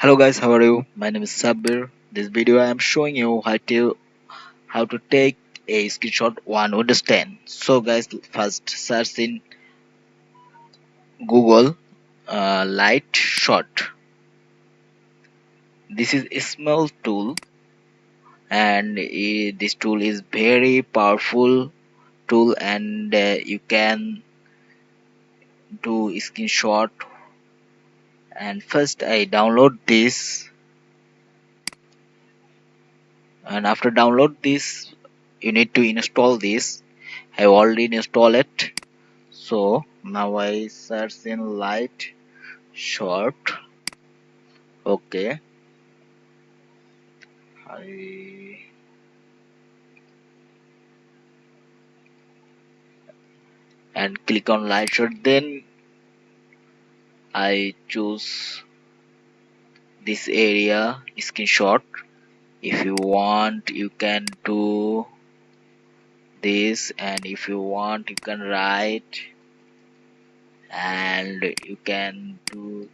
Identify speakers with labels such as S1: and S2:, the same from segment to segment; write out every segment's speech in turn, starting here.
S1: Hello guys, how are you? My name is Sabir. This video I am showing you how to take a screenshot on Windows 10. So guys, first search in Google lightshot. This is a small tool, and this tool is very powerful tool, and you can do screenshot. And first I download this, and after download this you need to install this. I already installed it. So now I search in light short. Okay. I and click on light short. Then I choose this area screenshot. If you want, you can do this, and if you want, you can write, and you can do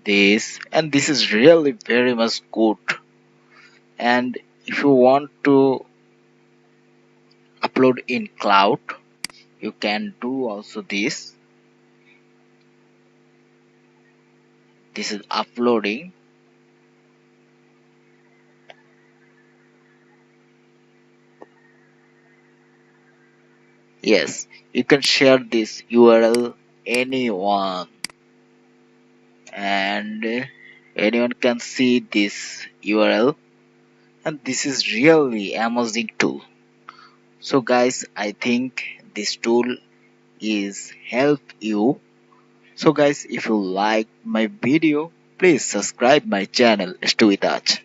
S1: this. And this is really very much good. And if you want to upload in cloud, you can do also this. This is uploading. Yes, you can share this URL anyone, and anyone can see this URL, and this is really amazing tool. So guys, I think this tool is help you. So guys, if you like my video, please subscribe my channel. Stay with us.